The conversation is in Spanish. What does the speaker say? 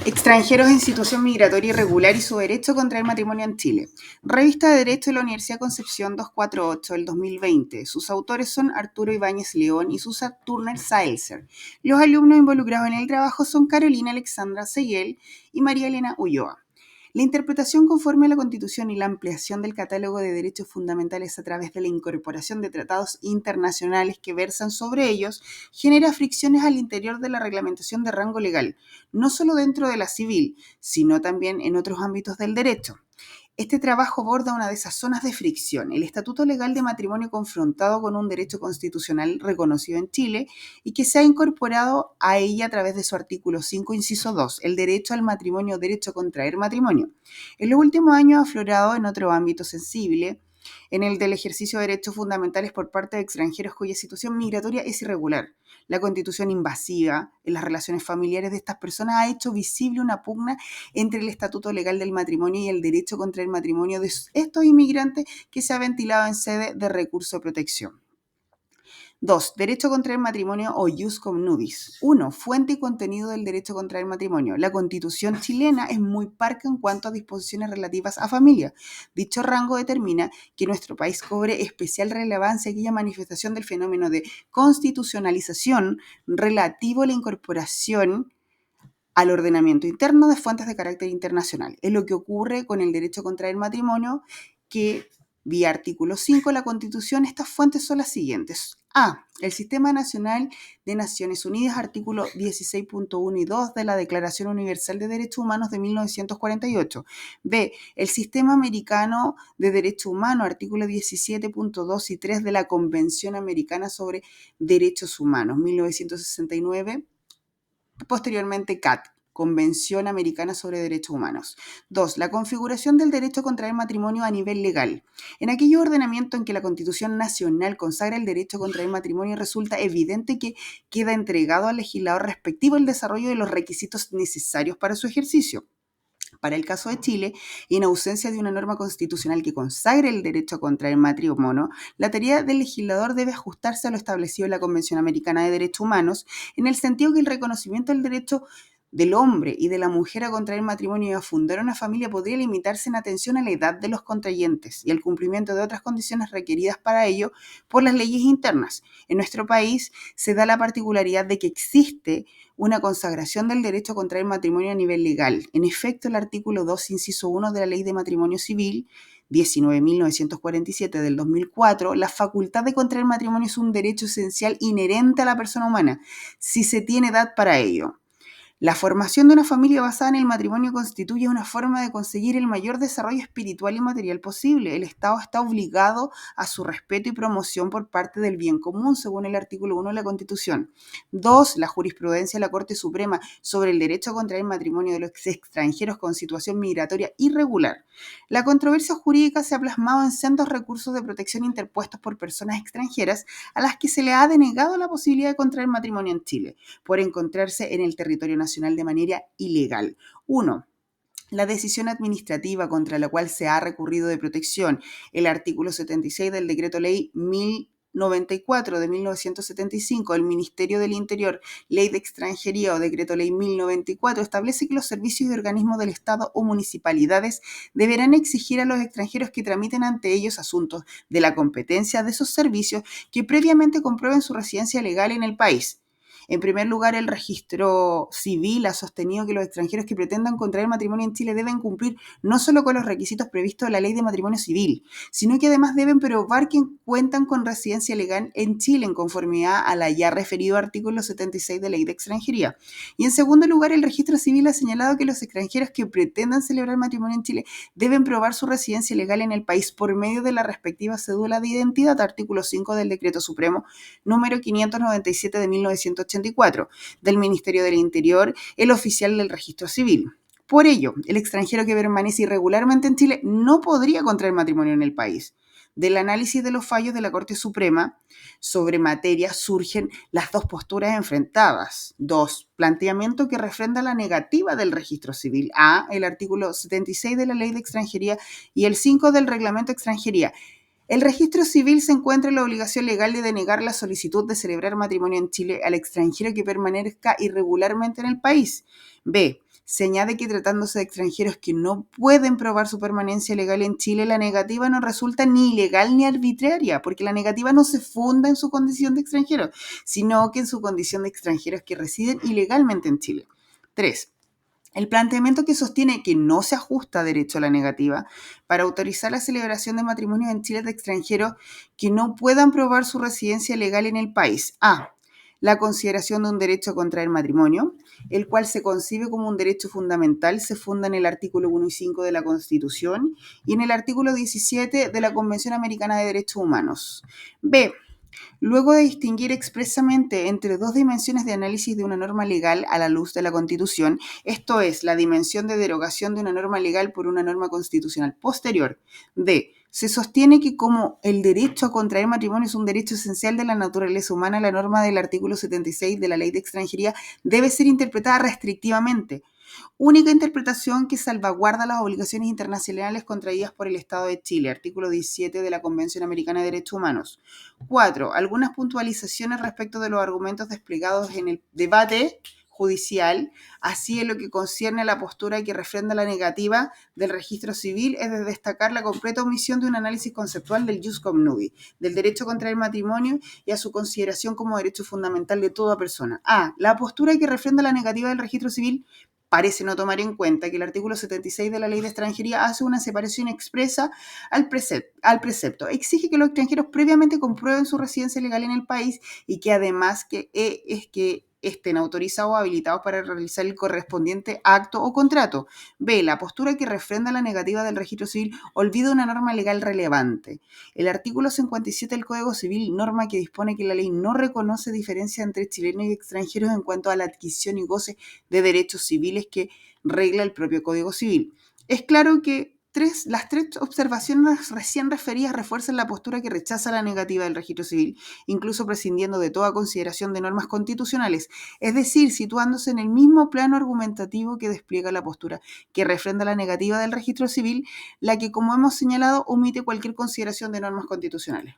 Extranjeros en situación migratoria irregular y su derecho a contraer matrimonio en Chile. Revista de Derecho de la Universidad de Concepción 248 del 2020. Sus autores son Arturo Ibáñez León y Susan Turner Saelzer. Los alumnos involucrados en el trabajo son Carolina Alexandra Seguel y María Elena Ulloa. La interpretación conforme a la Constitución y la ampliación del catálogo de derechos fundamentales a través de la incorporación de tratados internacionales que versan sobre ellos genera fricciones al interior de la reglamentación de rango legal, no solo dentro de la civil, sino también en otros ámbitos del derecho. Este trabajo aborda una de esas zonas de fricción, el estatuto legal de matrimonio confrontado con un derecho constitucional reconocido en Chile y que se ha incorporado a ella a través de su artículo 5, inciso 2, el derecho al matrimonio, derecho a contraer matrimonio. En los últimos años ha aflorado en otro ámbito sensible, en el del ejercicio de derechos fundamentales por parte de extranjeros cuya situación migratoria es irregular. La constitución invasiva en las relaciones familiares de estas personas ha hecho visible una pugna entre el estatuto legal del matrimonio y el derecho contra el matrimonio de estos inmigrantes que se ha ventilado en sede de recurso de protección. 2. Derecho contra el matrimonio o jus communis. 1. Fuente y contenido del derecho contra el matrimonio. La Constitución chilena es muy parca en cuanto a disposiciones relativas a familia. Dicho rango determina que nuestro país cobre especial relevancia aquella manifestación del fenómeno de constitucionalización relativo a la incorporación al ordenamiento interno de fuentes de carácter internacional. Es lo que ocurre con el derecho contra el matrimonio, que vía artículo 5 de la Constitución, estas fuentes son las siguientes. A. El Sistema Nacional de Naciones Unidas, artículo 16.1 y 2 de la Declaración Universal de Derechos Humanos de 1948. B. El Sistema Americano de Derechos Humanos, artículo 17.2 y 3 de la Convención Americana sobre Derechos Humanos, 1969. Posteriormente, CAT, Convención Americana sobre Derechos Humanos. 2. La configuración del derecho a contraer matrimonio a nivel legal. En aquello ordenamiento en que la Constitución Nacional consagra el derecho a contraer matrimonio, resulta evidente que queda entregado al legislador respectivo el desarrollo de los requisitos necesarios para su ejercicio. Para el caso de Chile, y en ausencia de una norma constitucional que consagre el derecho a contraer matrimonio, la tarea del legislador debe ajustarse a lo establecido en la Convención Americana de Derechos Humanos, en el sentido que el reconocimiento del derecho del hombre y de la mujer a contraer matrimonio y a fundar una familia podría limitarse en atención a la edad de los contrayentes y al cumplimiento de otras condiciones requeridas para ello por las leyes internas. En nuestro país se da la particularidad de que existe una consagración del derecho a contraer matrimonio a nivel legal. En efecto, el artículo 2, inciso 1 de la Ley de Matrimonio Civil 19.947 del 2004, la facultad de contraer matrimonio es un derecho esencial inherente a la persona humana, si se tiene edad para ello. La formación de una familia basada en el matrimonio constituye una forma de conseguir el mayor desarrollo espiritual y material posible. El Estado está obligado a su respeto y promoción por parte del bien común, según el artículo 1 de la Constitución. 2. La jurisprudencia de la Corte Suprema sobre el derecho a contraer matrimonio de los extranjeros con situación migratoria irregular. La controversia jurídica se ha plasmado en sendos recursos de protección interpuestos por personas extranjeras a las que se le ha denegado la posibilidad de contraer matrimonio en Chile, por encontrarse en el territorio nacional de manera ilegal. 1. La decisión administrativa contra la cual se ha recurrido de protección, el artículo 76 del Decreto Ley 1094 de 1975, el Ministerio del Interior, Ley de Extranjería o Decreto Ley 1094, establece que los servicios y organismos del Estado o municipalidades deberán exigir a los extranjeros que tramiten ante ellos asuntos de la competencia de esos servicios que previamente comprueben su residencia legal en el país. En primer lugar, el registro civil ha sostenido que los extranjeros que pretendan contraer matrimonio en Chile deben cumplir no solo con los requisitos previstos en la Ley de Matrimonio Civil, sino que además deben probar que cuentan con residencia legal en Chile en conformidad a la ya referido artículo 76 de la Ley de Extranjería. Y en segundo lugar, el registro civil ha señalado que los extranjeros que pretendan celebrar matrimonio en Chile deben probar su residencia legal en el país por medio de la respectiva cédula de identidad, artículo 5 del Decreto Supremo número 597 de 1984, del Ministerio del Interior, el oficial del registro civil. Por ello, el extranjero que permanece irregularmente en Chile no podría contraer matrimonio en el país. Del análisis de los fallos de la Corte Suprema sobre materia surgen las dos posturas enfrentadas. 2. Planteamiento que refrenda la negativa del registro civil. A. El artículo 76 de la Ley de Extranjería y el 5 del Reglamento de Extranjería. El registro civil se encuentra en la obligación legal de denegar la solicitud de celebrar matrimonio en Chile al extranjero que permanezca irregularmente en el país. B. Se añade que tratándose de extranjeros que no pueden probar su permanencia legal en Chile, la negativa no resulta ni ilegal ni arbitraria, porque la negativa no se funda en su condición de extranjero, sino que en su condición de extranjeros que residen ilegalmente en Chile. 3. El planteamiento que sostiene que no se ajusta a derecho a la negativa para autorizar la celebración de matrimonios en Chile de extranjeros que no puedan probar su residencia legal en el país. A. La consideración de un derecho a contraer matrimonio, el cual se concibe como un derecho fundamental, se funda en el artículo 1 y 5 de la Constitución y en el artículo 17 de la Convención Americana de Derechos Humanos. B. Luego de distinguir expresamente entre dos dimensiones de análisis de una norma legal a la luz de la Constitución, esto es, la dimensión de derogación de una norma legal por una norma constitucional posterior. D. Se sostiene que como el derecho a contraer matrimonio es un derecho esencial de la naturaleza humana, la norma del artículo 76 de la Ley de Extranjería debe ser interpretada restrictivamente. Única interpretación que salvaguarda las obligaciones internacionales contraídas por el Estado de Chile, artículo 17 de la Convención Americana de Derechos Humanos. 4. Algunas puntualizaciones respecto de los argumentos desplegados en el debate judicial, así en lo que concierne a la postura que refrenda la negativa del registro civil, es de destacar la completa omisión de un análisis conceptual del jus communis, del derecho contra el matrimonio y a su consideración como derecho fundamental de toda persona. A. La postura que refrenda la negativa del registro civil parece no tomar en cuenta que el artículo 76 de la Ley de Extranjería hace una separación expresa al precepto. Exige que los extranjeros previamente comprueben su residencia legal en el país y que además es que estén autorizados o habilitados para realizar el correspondiente acto o contrato. B. La postura que refrenda la negativa del registro civil olvida una norma legal relevante. El artículo 57 del Código Civil norma que dispone que la ley no reconoce diferencia entre chilenos y extranjeros en cuanto a la adquisición y goce de derechos civiles que regla el propio Código Civil. Es claro que las tres observaciones recién referidas refuerzan la postura que rechaza la negativa del registro civil, incluso prescindiendo de toda consideración de normas constitucionales, es decir, situándose en el mismo plano argumentativo que despliega la postura que refrenda la negativa del registro civil, la que, como hemos señalado, omite cualquier consideración de normas constitucionales.